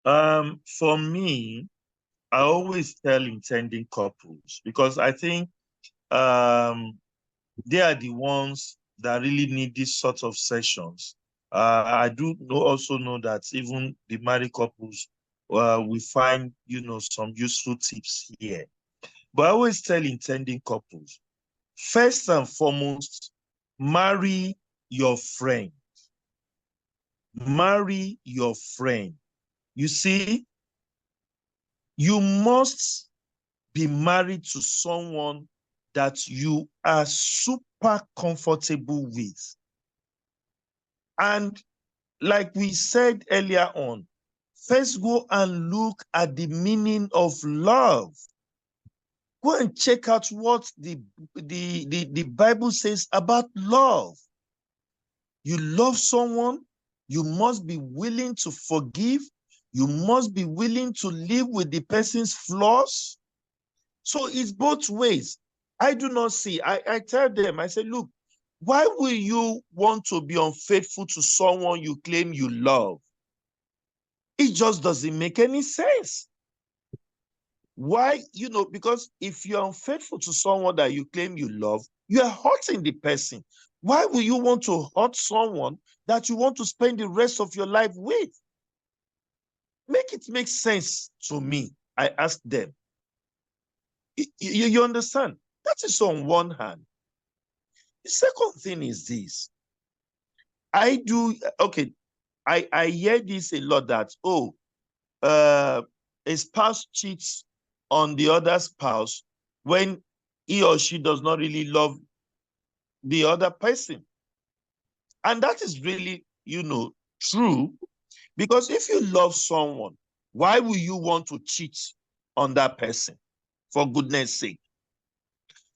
For me, I always tell intending couples because I think they are the ones that really need these sort of sessions. I do also know that even the married couples, we find, some useful tips here. But I always tell intending couples, first and foremost, marry your friend. Marry your friend. You see, you must be married to someone that you are super comfortable with. And like we said earlier on, first go and look at the meaning of love. Go and check out what the Bible says about love. You love someone, you must be willing to forgive. You must be willing to live with the person's flaws. So it's both ways. I do not see. I tell them, I say, look, why will you want to be unfaithful to someone you claim you love? It just doesn't make any sense. Why? Because if you're unfaithful to someone that you claim you love, you are hurting the person. Why will you want to hurt someone that you want to spend the rest of your life with? Make it make sense to me. I ask them. You understand? That is on one hand. The second thing is this. I hear this a lot that, a spouse cheats on the other spouse when he or she does not really love the other person. And that is really, true. Because if you love someone, why will you want to cheat on that person? For goodness sake.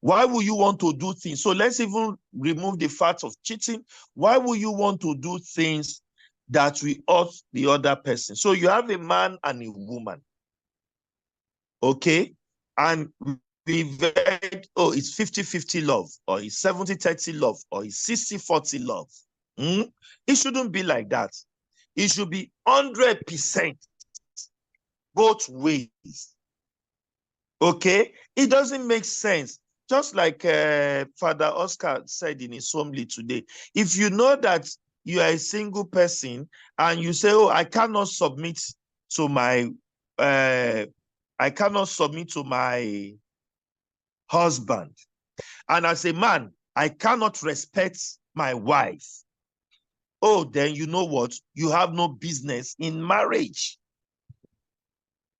Why will you want to do things? So let's even remove the fact of cheating. Why will you want to do things that will hurt the other person? So you have a man and a woman. Okay? And we've heard, it's 50-50 love, or it's 70-30 love, or it's 60-40 love. It shouldn't be like that. It should be 100% both ways. Okay? It doesn't make sense. Just like Father Oscar said in his homily today, if you know that you are a single person and you say, I cannot submit to my husband. And as a man, I cannot respect my wife. Then you know what? You have no business in marriage.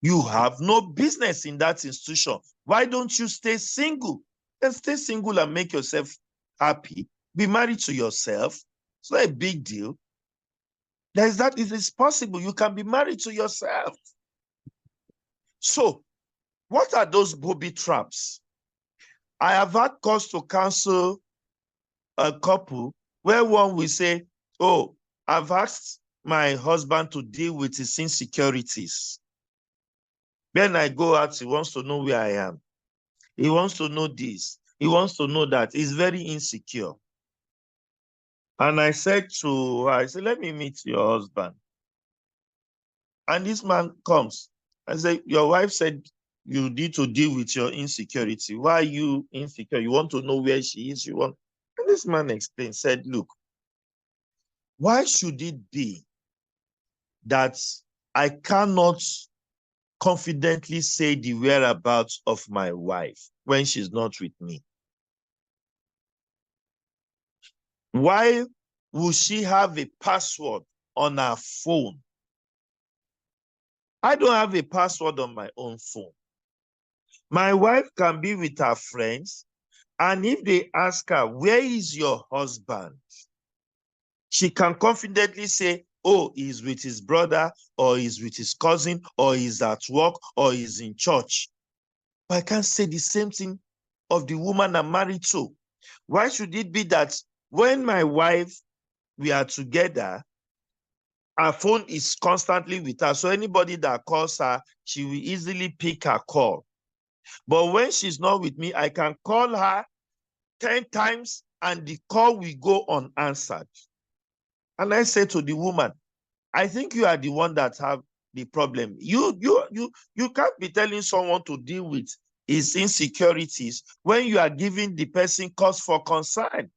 You have no business in that institution. Why don't you stay single? Then stay single and make yourself happy. Be married to yourself. It's not a big deal. It is possible. You can be married to yourself. So, what are those booby traps? I have had cause to counsel a couple where one will say, I've asked my husband to deal with his insecurities. When I go out, he wants to know where I am. He wants to know this. He wants to know that. He's very insecure. And I said to her, let me meet your husband. And this man comes. I said, your wife said you need to deal with your insecurity. Why are you insecure? You want to know where she is? And this man explained, said, look, why should it be that I cannot confidently say the whereabouts of my wife when she's not with me? Why will she have a password on her phone? I don't have a password on my own phone. My wife can be with her friends, and if they ask her, where is your husband? She can confidently say, he's with his brother, or he's with his cousin, or he's at work, or he's in church. But I can't say the same thing of the woman I'm married to. Why should it be that when my wife, we are together, her phone is constantly with her, so anybody that calls her, she will easily pick her call. But when she's not with me, I can call her 10 times and the call will go unanswered. And I say to the woman, I think you are the one that have the problem. You can't be telling someone to deal with his insecurities when you are giving the person cause for concern.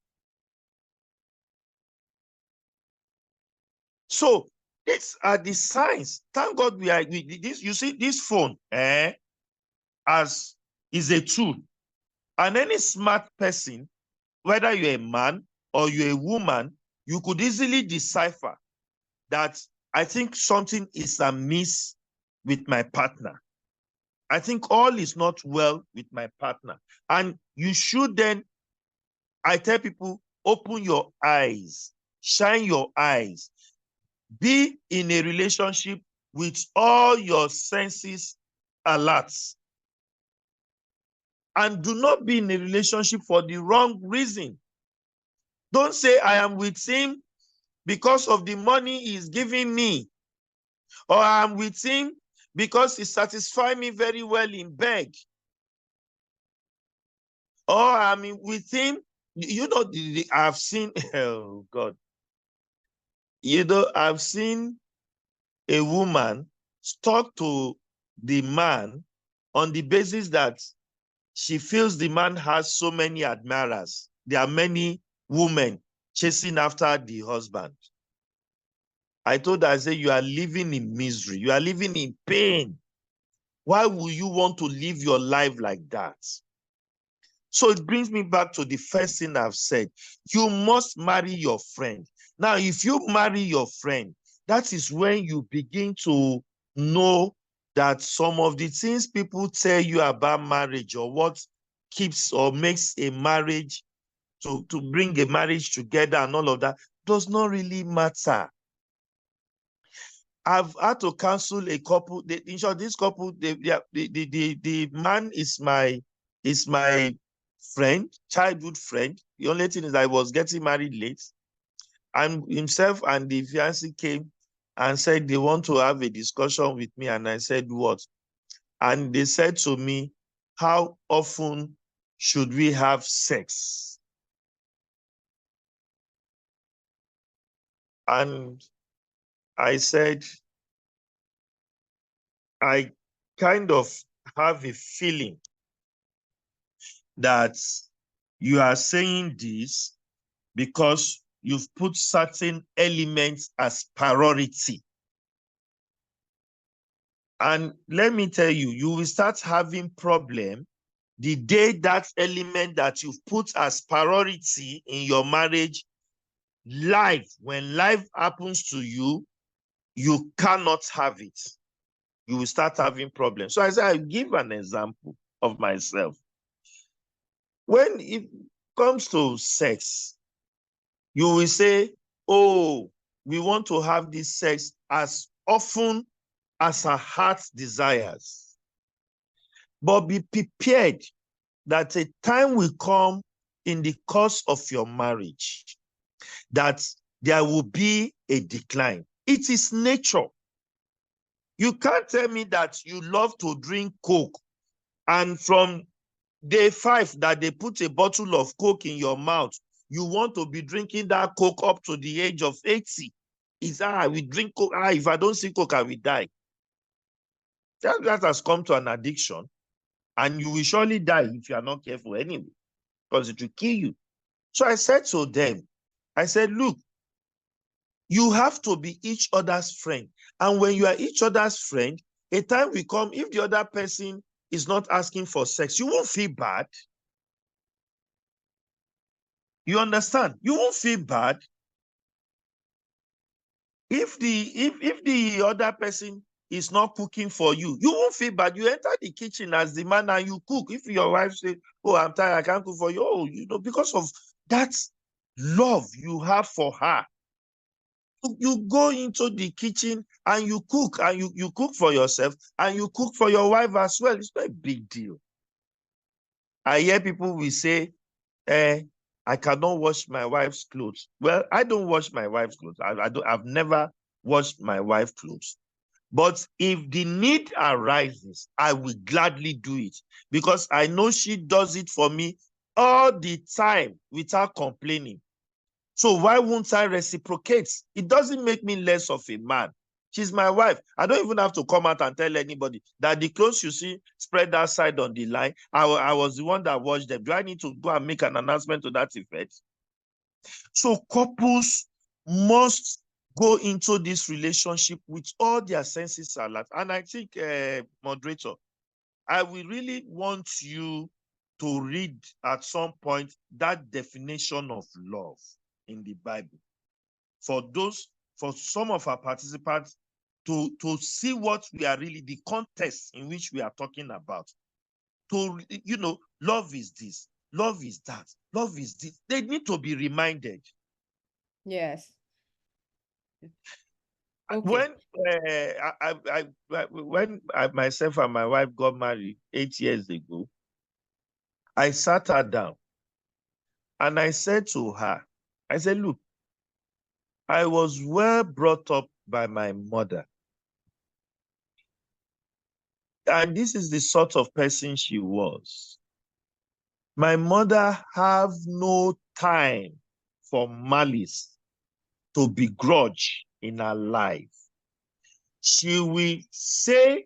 So these are the signs. Thank God we are this. You see, this phone as is a tool, and any smart person, whether you're a man or you're a woman, you could easily decipher that I think something is amiss with my partner. I think all is not well with my partner. And you should then, I tell people, open your eyes, shine your eyes, be in a relationship with all your senses alert. And do not be in a relationship for the wrong reason. Don't say, I am with him because of the money he's giving me, or I'm with him because he satisfies me very well in bed, or I'm with him. You know, I've seen, oh God, you know, I've seen a woman talk to the man on the basis that she feels the man has so many admirers. There are many women chasing after the husband. I told her, I said, you are living in misery. You are living in pain. Why would you want to live your life like that? So it brings me back to the first thing I've said. You must marry your friend. Now, if you marry your friend, that is when you begin to know that some of the things people tell you about marriage, or what keeps or makes a marriage, to bring a marriage together and all of that, does not really matter. I've had to counsel a couple. In short, this couple, the man is my friend, childhood friend. The only thing is I was getting married late, and himself and the fiancé came and said they want to have a discussion with me, and I said what? And they said to me, how often should we have sex? And I said, I kind of have a feeling that you are saying this because you've put certain elements as priority. And let me tell you, you will start having problem the day that element that you've put as priority in your marriage, when life happens to you, you cannot have it. You will start having problems. So I say, I give an example of myself. When it comes to sex, you will say, oh, we want to have this sex as often as our heart desires. But be prepared that a time will come in the course of your marriage that there will be a decline. It is nature. You can't tell me that you love to drink Coke, and from day 5 that they put a bottle of Coke in your mouth, you want to be drinking that Coke up to the age of 80. It's, we drink Coke. If I don't see Coke, I will die. That has come to an addiction, and you will surely die if you are not careful anyway, because it will kill you. So I said to them, I said, look, you have to be each other's friend. And when you are each other's friend, a time will come, if the other person is not asking for sex, you won't feel bad. You understand? You won't feel bad. If the other person is not cooking for you, you won't feel bad. You enter the kitchen as the man and you cook. If your wife says, oh, I'm tired, I can't cook for you, oh, you know, because of that love you have for her, you go into the kitchen and you cook, and you cook for yourself and you cook for your wife as well. It's not a big deal. I hear people will say, I cannot wash my wife's clothes. Well, I don't wash my wife's clothes. I've never washed my wife's clothes. But if the need arises, I will gladly do it, because I know she does it for me all the time without complaining. So why won't I reciprocate? It doesn't make me less of a man. She's my wife. I don't even have to come out and tell anybody that the clothes you see spread outside on the line, I was the one that washed them. Do I need to go and make an announcement to that effect? So couples must go into this relationship with all their senses alert. And I think, moderator, I will really want you to read at some point that definition of love in the Bible. For some of our participants to see what we are really, the context in which we are talking about. To, love is this, love is that, love is this. They need to be reminded. Yes. Okay. When myself and my wife got married 8 years ago, I sat her down and I said to her, I said, look, I was well brought up by my mother. And this is the sort of person she was. My mother have no time for malice, to begrudge in her life. She will say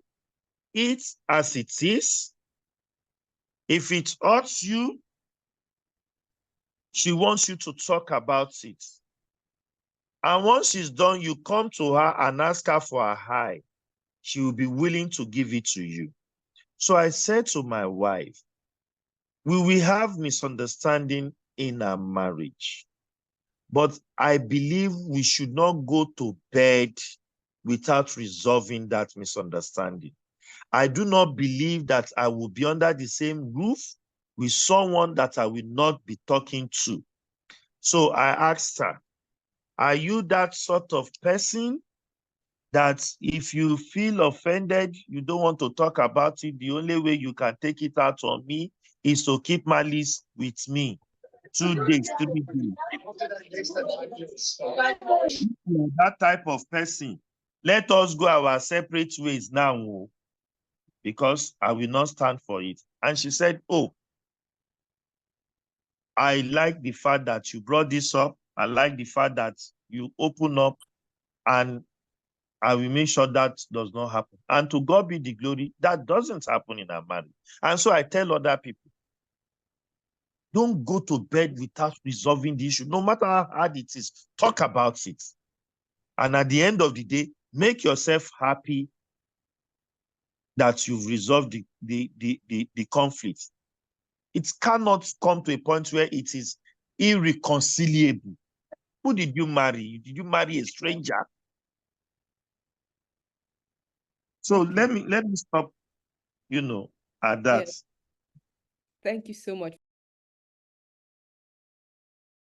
it as it is. If it hurts you, she wants you to talk about it. And once she's done, you come to her and ask her for a high. She will be willing to give it to you. So I said to my wife, we will have misunderstanding in our marriage, but I believe we should not go to bed without resolving that misunderstanding. I do not believe that I will be under the same roof with someone that I will not be talking to. So I asked her, are you that sort of person that if you feel offended, you don't want to talk about it, the only way you can take it out on me is to keep malice with me? 2 days, 3 days. That type of person, let us go our separate ways now, because I will not stand for it. And she said, oh, I like the fact that you brought this up. I like the fact that you open up, and I will make sure that does not happen. And to God be the glory, that doesn't happen in our marriage. And so I tell other people, don't go to bed without resolving the issue. No matter how hard it is, talk about it. And at the end of the day, make yourself happy that you've resolved the conflict. It cannot come to a point where it is irreconcilable. Who did you marry? Did you marry a stranger? So let me stop, at that. Yes. Thank you so much